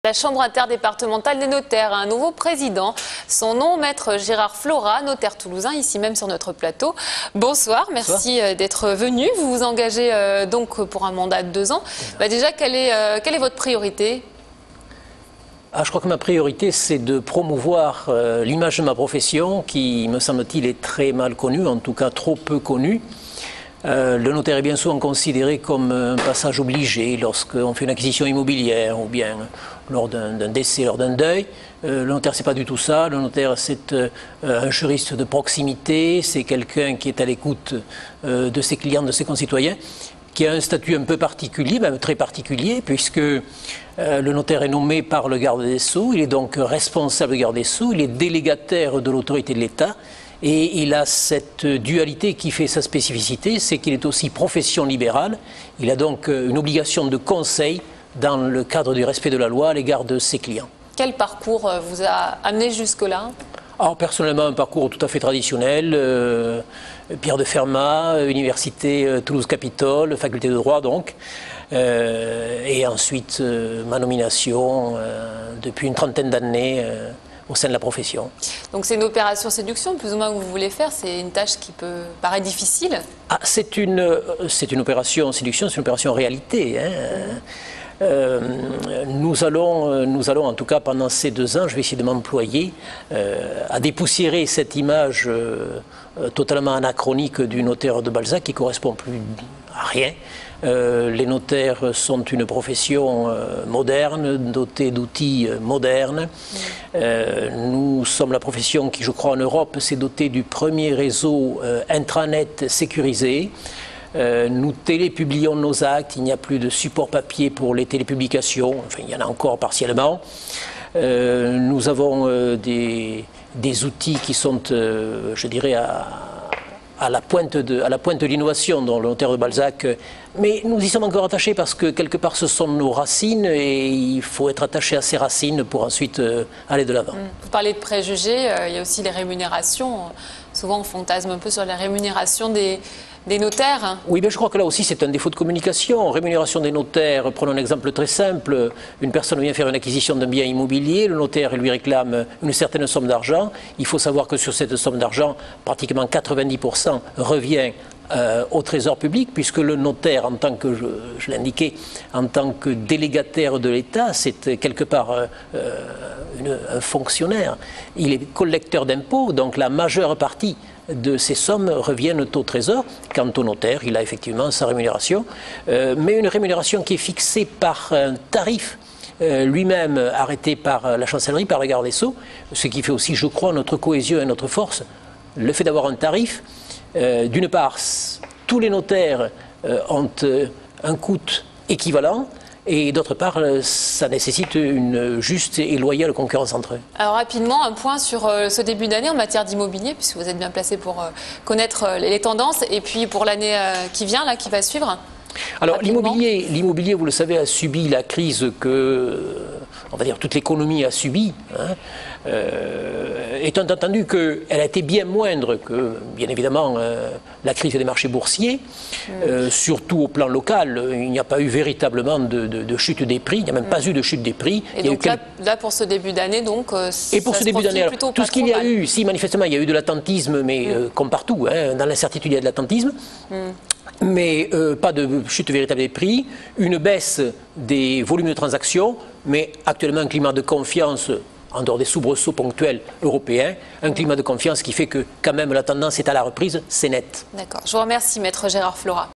La Chambre interdépartementale des notaires a un nouveau président. Son nom, Maître Gérard Florat, notaire toulousain, ici même sur notre plateau. Bonsoir, merci d'être venu. Vous vous engagez donc pour un mandat de 2 ans. Déjà, quelle est votre priorité ? Je crois que ma priorité, c'est de promouvoir l'image de ma profession qui, me semble-t-il, est très mal connue, en tout cas trop peu connue. Le notaire est bien souvent considéré comme un passage obligé lorsqu'on fait une acquisition immobilière ou bien lors d'un décès, lors d'un deuil. Le notaire, c'est pas du tout ça. Le notaire, c'est un juriste de proximité, c'est quelqu'un qui est à l'écoute de ses clients, de ses concitoyens, qui a un statut un peu particulier, même très particulier, puisque le notaire est nommé par le garde des Sceaux, il est donc responsable du garde des Sceaux, il est délégataire de l'autorité de l'État, et il a cette dualité qui fait sa spécificité, c'est qu'il est aussi profession libérale, il a donc une obligation de conseil dans le cadre du respect de la loi à l'égard de ses clients. Quel parcours vous a amené jusque-là ? Alors, personnellement, un parcours tout à fait traditionnel, Pierre de Fermat, Université Toulouse-Capitole, faculté de droit donc, et ensuite ma nomination depuis une trentaine d'années au sein de la profession. Donc c'est une opération séduction, plus ou moins, que vous voulez faire, c'est une tâche qui peut paraître difficile ? C'est une opération séduction, c'est une opération réalité. Nous allons en tout cas pendant ces 2 ans, je vais essayer de m'employer à dépoussiérer cette image totalement anachronique du notaire de Balzac qui ne correspond plus à rien. Les notaires sont une profession moderne, dotée d'outils modernes. Nous sommes la profession qui, je crois, en Europe, s'est dotée du premier réseau intranet sécurisé. Nous télépublions nos actes, il n'y a plus de support papier pour les télépublications, enfin il y en a encore partiellement. Nous avons des outils qui sont, je dirais, à la pointe de l'innovation dans le notaire de Balzac, mais nous y sommes encore attachés parce que quelque part ce sont nos racines et il faut être attaché à ces racines pour ensuite aller de l'avant. Vous parlez de préjugés, il y a aussi les rémunérations. Souvent on fantasme un peu sur la rémunération des notaires. Oui, mais je crois que là aussi c'est un défaut de communication. Rémunération des notaires, prenons un exemple très simple. Une personne vient faire une acquisition d'un bien immobilier, le notaire lui réclame une certaine somme d'argent. Il faut savoir que sur cette somme d'argent, pratiquement 90% revient au trésor public, puisque le notaire, en tant que, je l'indiquais, en tant que délégataire de l'État, c'est quelque part un fonctionnaire. Il est collecteur d'impôts, donc la majeure partie de ces sommes reviennent au trésor. Quant au notaire, il a effectivement sa rémunération, mais une rémunération qui est fixée par un tarif lui-même arrêté par la chancellerie, par la garde des Sceaux, ce qui fait aussi, je crois, notre cohésion et notre force. Le fait d'avoir un tarif, d'une part, tous les notaires ont un coût équivalent, et d'autre part, ça nécessite une juste et loyale concurrence entre eux. Alors rapidement, un point sur ce début d'année en matière d'immobilier, puisque vous êtes bien placé pour connaître les tendances, et puis pour l'année qui vient, là, qui va suivre. Alors l'immobilier, vous le savez, a subi la crise que, on va dire, toute l'économie a subi, étant entendu qu'elle a été bien moindre que, bien évidemment, la crise des marchés boursiers, surtout au plan local. Il n'y a pas eu véritablement de chute des prix, il n'y a même pas eu de chute des prix. Et donc là, pour ce début d'année, donc, et pour ce début d'année, tout ce qu'il y a eu, si manifestement il y a eu de l'attentisme, mais comme partout, dans l'incertitude il y a de l'attentisme, mais pas de chute véritable des prix, une baisse des volumes de transactions, mais actuellement un climat de confiance, en dehors des soubresauts ponctuels européens, un climat de confiance qui fait que quand même la tendance est à la reprise, c'est net. D'accord. Je vous remercie, Maître Gérard Florat.